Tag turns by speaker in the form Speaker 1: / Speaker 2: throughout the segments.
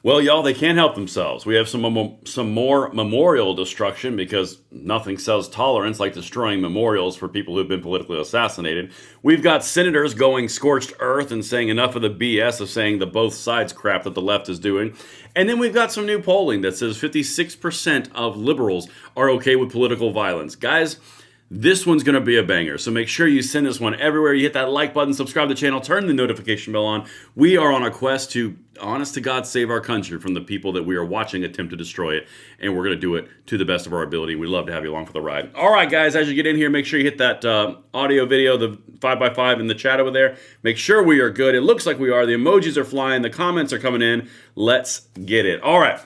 Speaker 1: Well, y'all, they can't help themselves. We have some more memorial destruction because nothing sells tolerance like destroying memorials for people who've been politically assassinated. We've got senators going scorched earth and saying enough of the BS of saying the both sides crap that the left is doing. And then we've got some new polling that says 56% of liberals are okay with political violence. Guys, this one's going to be a banger, so make sure you send this one everywhere. You hit that like button, subscribe to the channel, turn the notification bell on. We are on a quest to, honest to God, save our country from the people that we are watching attempt to destroy it, and we're going to do it to the best of our ability. We'd love to have you along for the ride. All right, guys, as you get in here, make sure you hit that audio video, the 5x5 in the chat over there. Make sure we are good. It looks like we are. The emojis are flying. The comments are coming in. Let's get it. All right.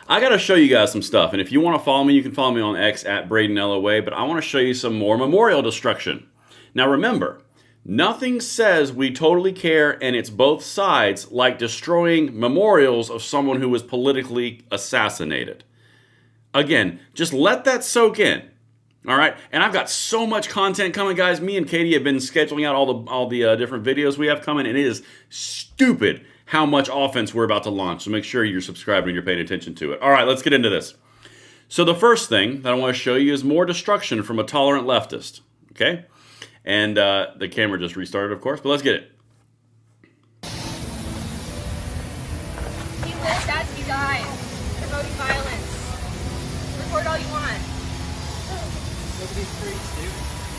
Speaker 1: I got to show you guys some stuff, and if you want to follow me, you can follow me on X at Braden LOA, but I want to show you some more memorial destruction. Now remember, nothing says we totally care and it's both sides like destroying memorials of someone who was politically assassinated. Again, just let that soak in. All right, and I've got so much content coming, guys. Me and Katie have been scheduling out all the different videos we have coming, and it is stupid how much offense we're about to launch. So make sure you're subscribed and you're paying attention to it. All right, let's get into this. So the first thing that I want to show you is more destruction from a tolerant leftist. Okay, and the camera just restarted, of course, but let's get it.
Speaker 2: He lives as he dies, promoting violence. Record all you want.
Speaker 3: Look at these streets, dude.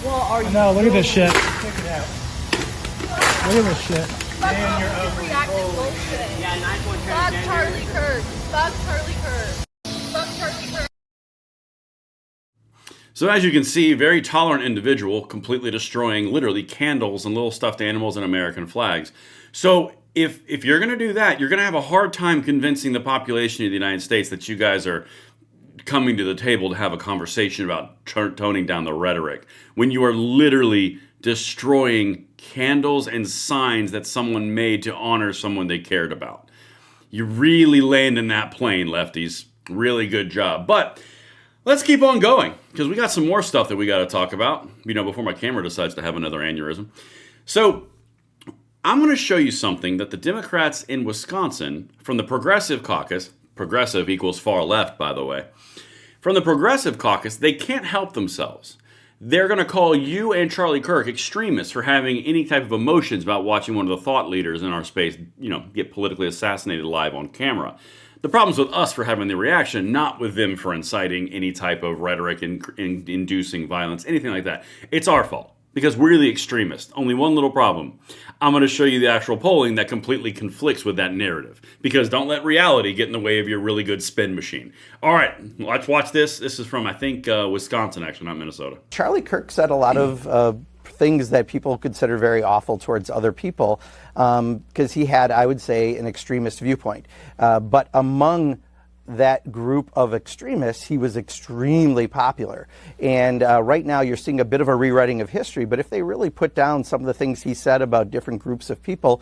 Speaker 4: Well, are you?
Speaker 5: No, look at this shit.
Speaker 3: Check it out.
Speaker 5: Look at this shit.
Speaker 2: Fuck
Speaker 3: Man,
Speaker 2: off
Speaker 3: you're
Speaker 2: with your reactive bullshit.
Speaker 3: Yeah, 9-point
Speaker 2: Fuck
Speaker 3: transgender.
Speaker 2: Charlie Kirk. Fuck Charlie Kirk. Fuck Charlie Kirk.
Speaker 1: So as you can see, very tolerant individual, completely destroying literally candles and little stuffed animals and American flags. So if you're going to do that, you're going to have a hard time convincing the population of the United States that you guys are coming to the table to have a conversation about toning down the rhetoric when you are literally destroying candles and signs that someone made to honor someone they cared about. You really land in that plane, lefties. Really good job. But let's keep on going because we got some more stuff that we got to talk about, before my camera decides to have another aneurysm. So I'm going to show you something that the Democrats in Wisconsin from the Progressive Caucus, progressive equals far left, by the way, from the Progressive Caucus, they can't help themselves. They're going to call you and Charlie Kirk extremists for having any type of emotions about watching one of the thought leaders in our space, get politically assassinated live on camera. The problem's with us for having the reaction, not with them for inciting any type of rhetoric and inducing violence, anything like that. It's our fault because we're the extremists. Only one little problem. I'm going to show you the actual polling that completely conflicts with that narrative because don't let reality get in the way of your really good spin machine. All right, let's watch this. This is from, I think, Wisconsin, actually, not Minnesota.
Speaker 4: Charlie Kirk said a lot of things that people consider very awful towards other people because he had, I would say, an extremist viewpoint. But among that group of extremists, he was extremely popular. And right now you're seeing a bit of a rewriting of history, but if they really put down some of the things he said about different groups of people,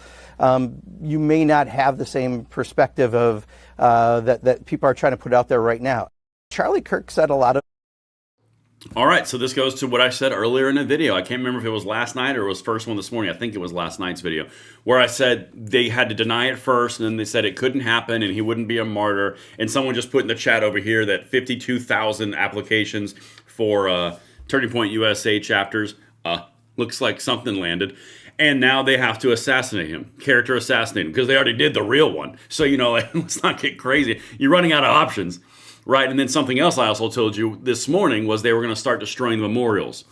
Speaker 4: you may not have the same perspective of that people are trying to put out there right now. Charlie Kirk said a lot of
Speaker 1: All right, so this goes to what I said earlier in the video. I can't remember if it was last night or it was first one this morning. I think it was last night's video where I said they had to deny it first and then they said it couldn't happen and he wouldn't be a martyr. And someone just put in the chat over here that 52,000 applications for Turning Point USA chapters. Looks like something landed. And now they have to assassinate him, character assassinate him, because they already did the real one. So, let's not get crazy. You're running out of options. Right, and then something else I also told you this morning was they were going to start destroying the memorials.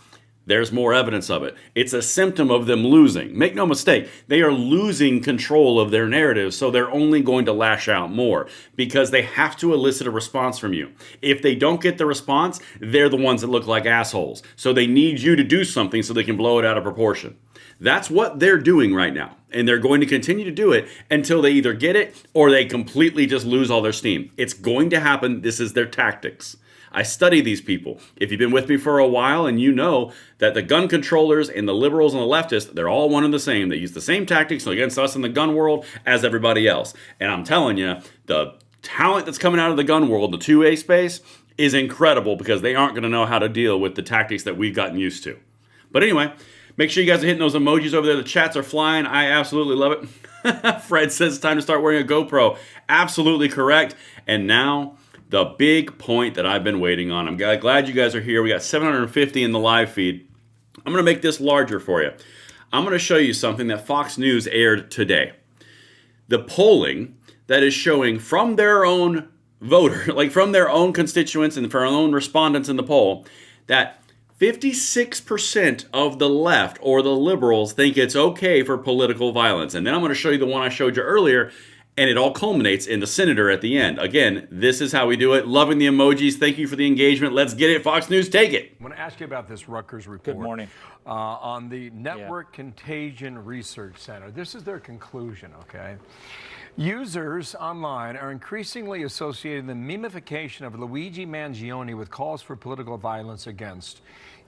Speaker 1: There's more evidence of it. It's a symptom of them losing. Make no mistake, they are losing control of their narrative, so they're only going to lash out more because they have to elicit a response from you. If they don't get the response, they're the ones that look like assholes. So they need you to do something so they can blow it out of proportion. That's what they're doing right now. And they're going to continue to do it until they either get it or they completely just lose all their steam. It's going to happen. This is their tactics. I study these people. If you've been with me for a while and you know that the gun controllers and the liberals and the leftists, they're all one and the same. They use the same tactics against us in the gun world as everybody else. And I'm telling you, the talent that's coming out of the gun world, the 2A space, is incredible because they aren't going to know how to deal with the tactics that we've gotten used to. But anyway, Make sure you guys are hitting those emojis over there. The chats are flying. I absolutely love it. Fred says it's time to start wearing a GoPro. Absolutely correct. And now, the big point that I've been waiting on. I'm glad you guys are here. We got 750 in the live feed. I'm going to make this larger for you. I'm going to show you something that Fox News aired today. The polling that is showing from their own voter, like from their own constituents and from their own respondents in the poll, that 56% of the left or the liberals think it's okay for political violence. And then I'm going to show you the one I showed you earlier, and it all culminates in the senator at the end. Again, this is how we do it. Loving the emojis. Thank you for the engagement. Let's get it. Fox News, take it.
Speaker 6: I want to ask you about this Rutgers report.
Speaker 3: Good morning.
Speaker 6: On the Network Contagion Research Center. This is their conclusion, okay? Users online are increasingly associating the memification of Luigi Mangione with calls for political violence against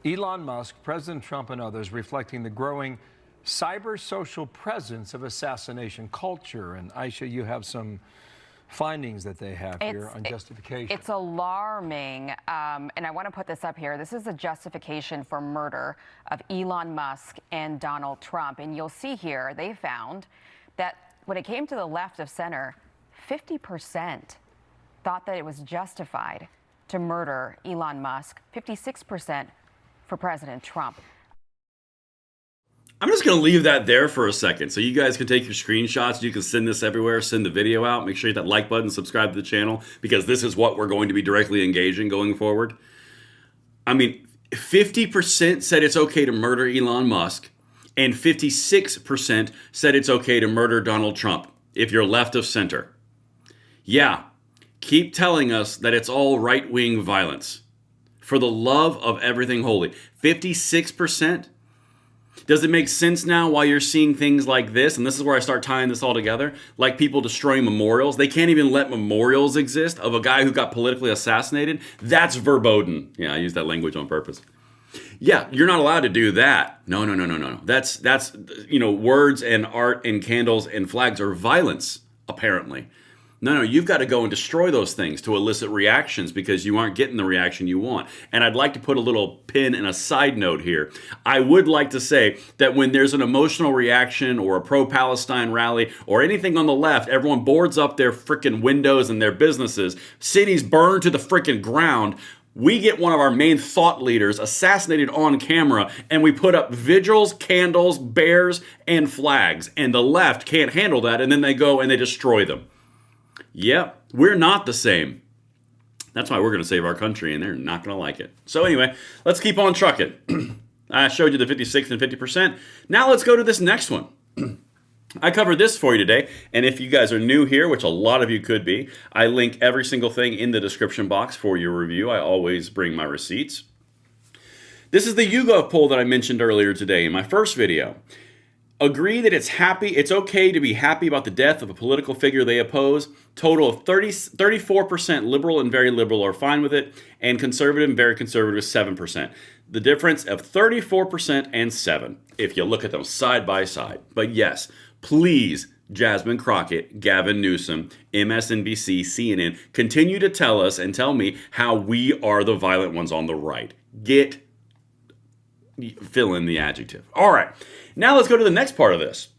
Speaker 6: Elon Musk, President Trump, and others, reflecting the growing cyber social presence of assassination culture. And Aisha, you have some findings that they have here on justification.
Speaker 7: It's alarming, and I want to put this up here. This is a justification for murder of Elon Musk and Donald Trump. And you'll see here, they found that when it came to the left of center, 50% thought that it was justified to murder Elon Musk, 56% for President Trump.
Speaker 1: I'm just going to leave that there for a second so you guys can take your screenshots. You can send this everywhere, send the video out. Make sure you hit that like button, subscribe to the channel, because this is what we're going to be directly engaging going forward. I mean, 50% said it's okay to murder Elon Musk, and 56% said it's okay to murder Donald Trump if you're left of center. Yeah, keep telling us that it's all right-wing violence. For the love of everything holy. 56%? Does it make sense now why you're seeing things like this? And this is where I start tying this all together. Like people destroying memorials. They can't even let memorials exist of a guy who got politically assassinated. That's verboten. Yeah, I use that language on purpose. Yeah, you're not allowed to do that. No. That's words and art and candles and flags are violence, apparently. No, you've got to go and destroy those things to elicit reactions because you aren't getting the reaction you want. And I'd like to put a little pin and a side note here. I would like to say that when there's an emotional reaction or a pro-Palestine rally or anything on the left, everyone boards up their frickin' windows and their businesses, cities burn to the frickin' ground. We get one of our main thought leaders assassinated on camera, and we put up vigils, candles, bears, and flags. And the left can't handle that, and then they go and they destroy them. Yep, we're not the same. That's why we're going to save our country, and they're not going to like it. So anyway, let's keep on trucking. I showed you the 56 and 50%. Now let's go to this next one. I covered this for you today, and if you guys are new here, which a lot of you could be, I link every single thing in the description box for your review. I always bring my receipts. This is the YouGov poll that I mentioned earlier today in my first video. Agree that it's okay to be happy about the death of a political figure they oppose. Total of 34% liberal and very liberal are fine with it, and conservative and very conservative is 7%. The difference of 34% and 7%, if you look at them side by side. But yes, please, Jasmine Crockett, Gavin Newsom, MSNBC, CNN, continue to tell us and tell me how we are the violent ones on the right. Fill in the adjective. All right, now let's go to the next part of this.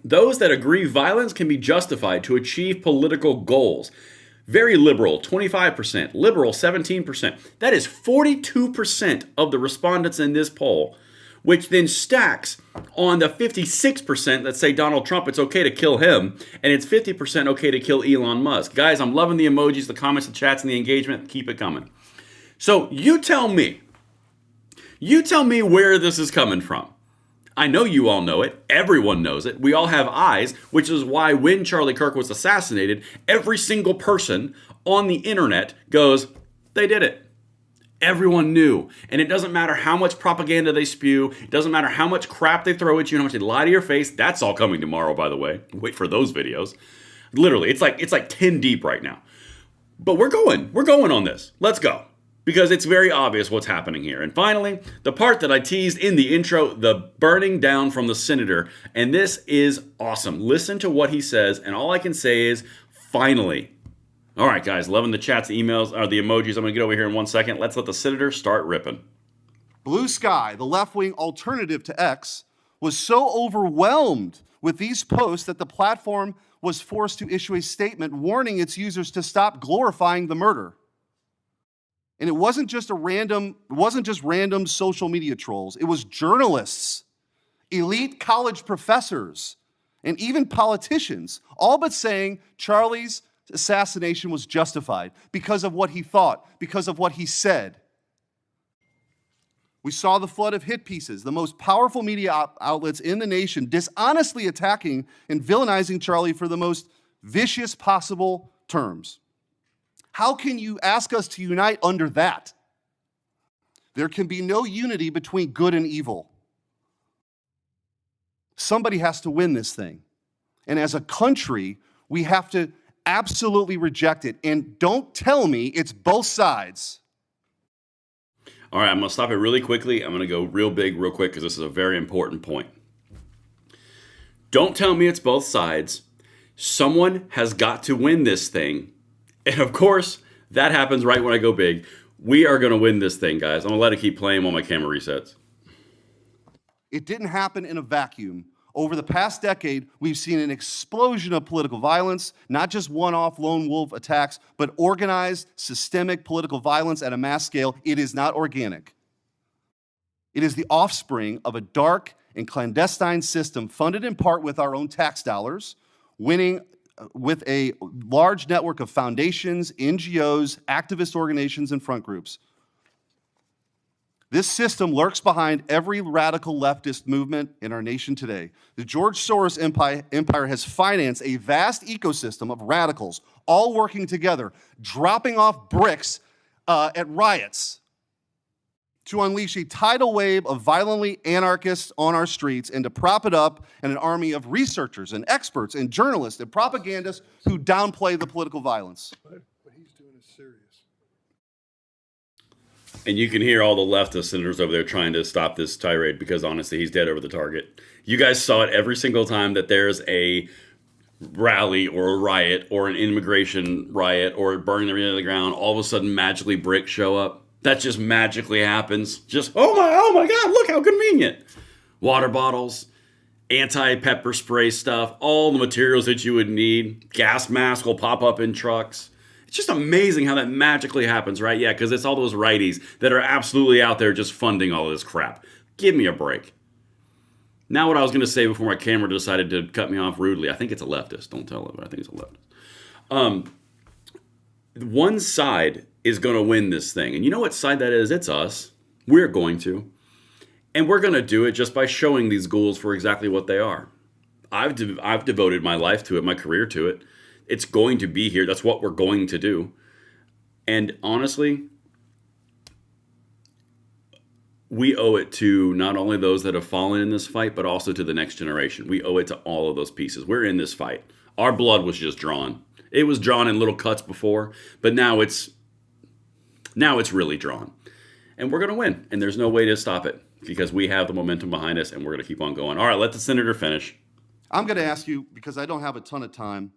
Speaker 1: Those that agree violence can be justified to achieve political goals. Very liberal, 25%. Liberal, 17%. That is 42% of the respondents in this poll, which then stacks on the 56% that say Donald Trump, it's okay to kill him, and it's 50% okay to kill Elon Musk. Guys, I'm loving the emojis, the comments, the chats, and the engagement. Keep it coming. So you tell me where this is coming from. I know you all know it. Everyone knows it. We all have eyes, which is why when Charlie Kirk was assassinated, every single person on the internet goes, they did it. Everyone knew. And it doesn't matter how much propaganda they spew. It doesn't matter how much crap they throw at you, how much they lie to your face. That's all coming tomorrow, by the way. Wait for those videos. Literally, it's like 10 deep right now. But we're going on this. Let's go. Because it's very obvious what's happening here. And finally, the part that I teased in the intro, the burning down from the senator. And this is awesome. Listen to what he says, and all I can say is, finally. All right, guys, loving the chats, the emails, or the emojis. I'm going to get over here in 1 second. Let's let the senator start ripping.
Speaker 8: Blue Sky, the left-wing alternative to X, was so overwhelmed with these posts that the platform was forced to issue a statement warning its users to stop glorifying the murder. And it wasn't just random social media trolls. It was journalists, elite college professors, and even politicians, all but saying Charlie's assassination was justified because of what he thought, because of what he said. We saw the flood of hit pieces, the most powerful media outlets in the nation dishonestly attacking and villainizing Charlie for the most vicious possible terms. How can you ask us to unite under that? There can be no unity between good and evil. Somebody has to win this thing. And as a country, we have to absolutely reject it. And don't tell me it's both sides.
Speaker 1: All right, I'm going to stop it really quickly. I'm going to go real big, real quick, because this is a very important point. Don't tell me it's both sides. Someone has got to win this thing. And of course, that happens right when I go big. We are going to win this thing, guys. I'm going to let it keep playing while my camera resets.
Speaker 8: It didn't happen in a vacuum. Over the past decade, we've seen an explosion of political violence, not just one-off lone wolf attacks, but organized, systemic political violence at a mass scale. It is not organic. It is the offspring of a dark and clandestine system funded in part with our own tax dollars, winning with a large network of foundations, NGOs, activist organizations, and front groups. This system lurks behind every radical leftist movement in our nation today. The George Soros empire has financed a vast ecosystem of radicals, all working together, dropping off bricks at riots to unleash a tidal wave of violently anarchists on our streets and to prop it up in an army of researchers and experts and journalists and propagandists who downplay the political violence.
Speaker 5: What he's doing is serious.
Speaker 1: And you can hear all the leftist senators over there trying to stop this tirade because, honestly, he's dead over the target. You guys saw it every single time that there's a rally or a riot or an immigration riot or burning everything to the ground. All of a sudden, magically bricks show up. That just magically happens. Just, oh my God, look how convenient. Water bottles, anti-pepper spray stuff, all the materials that you would need. Gas masks will pop up in trucks. It's just amazing how that magically happens, right? Yeah, because it's all those righties that are absolutely out there just funding all of this crap. Give me a break. Now what I was going to say before my camera decided to cut me off rudely. I think it's a leftist. Don't tell it, but I think it's a leftist. One side is going to win this thing. And you know what side that is? It's us. We're going to. And we're going to do it just by showing these ghouls for exactly what they are. I've devoted my life to it, my career to it. It's going to be here. That's what we're going to do. And honestly, we owe it to not only those that have fallen in this fight, but also to the next generation. We owe it to all of those pieces. We're in this fight. Our blood was just drawn. It was drawn in little cuts before, but now it's really drawn. And we're going to win. And there's no way to stop it because we have the momentum behind us and we're going to keep on going. All right, let the senator finish.
Speaker 8: I'm going to ask you, because I don't have a ton of time.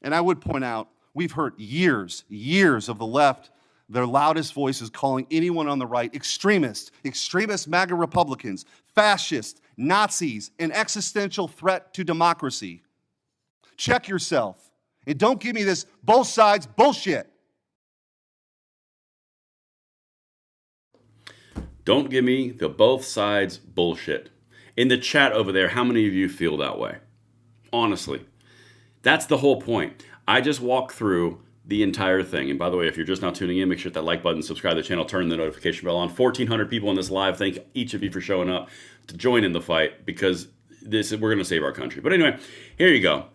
Speaker 8: And I would point out, we've heard years of the left, their loudest voices calling anyone on the right extremist MAGA Republicans, fascists, Nazis, an existential threat to democracy. Check yourself. And don't give me this both sides bullshit.
Speaker 1: Don't give me the both sides bullshit. In the chat over there, how many of you feel that way? Honestly. That's the whole point. I just walked through the entire thing. And by the way, if you're just now tuning in, make sure to hit that like button, subscribe to the channel, turn the notification bell on. 1,400 people in this live. Thank each of you for showing up to join in the fight because we're going to save our country. But anyway, here you go.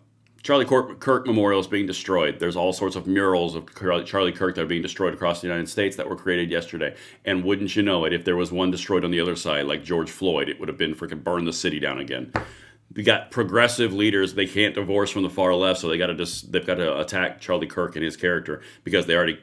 Speaker 1: Charlie Kirk Memorial is being destroyed. There's all sorts of murals of Charlie Kirk that are being destroyed across the United States that were created yesterday. And wouldn't you know it, if there was one destroyed on the other side, like George Floyd, it would have been freaking burn the city down again. We got progressive leaders. They can't divorce from the far left, so they've got to attack Charlie Kirk and his character because they already,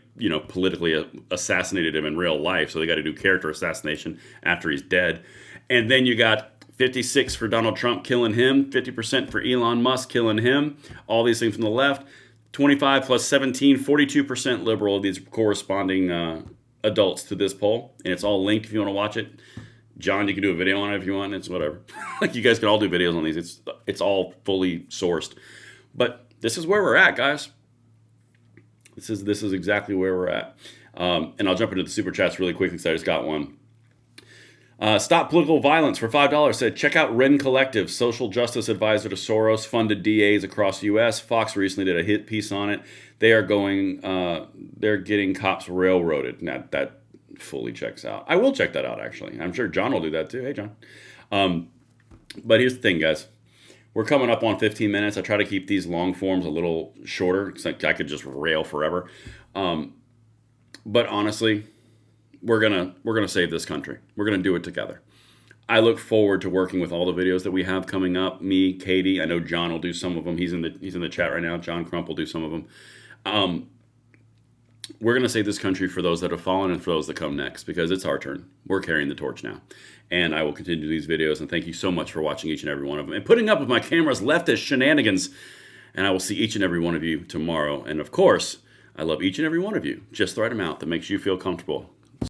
Speaker 1: politically assassinated him in real life. So they got to do character assassination after he's dead. And then you got 56 for Donald Trump killing him, 50% for Elon Musk killing him. All these things from the left. 25 plus 17, 42% liberal. These corresponding adults to this poll, and it's all linked if you want to watch it. John, you can do a video on it if you want. It's whatever. Like, you guys can all do videos on these. It's all fully sourced. But this is where we're at, guys. This is exactly where we're at. And I'll jump into the super chats really quickly because I just got one. Stop Political Violence for $5 said, check out Wren Collective, social justice advisor to Soros, funded DAs across the U.S. Fox recently did a hit piece on it. They are they're getting cops railroaded. Now, that fully checks out. I will check that out, actually. I'm sure John will do that too. Hey, John. But here's the thing, guys. We're coming up on 15 minutes. I try to keep these long forms a little shorter because I could just rail forever. But honestly, we're gonna save this country. We're gonna do it together. I look forward to working with all the videos that we have coming up. Me, Katie. I know John will do some of them. He's in the chat right now. John Crump will do some of them. We're going to save this country for those that have fallen and for those that come next, because it's our turn. We're carrying the torch now. And I will continue these videos. And thank you so much for watching each and every one of them and putting up with my camera's leftist shenanigans. And I will see each and every one of you tomorrow. And of course, I love each and every one of you. Just the right amount that makes you feel comfortable.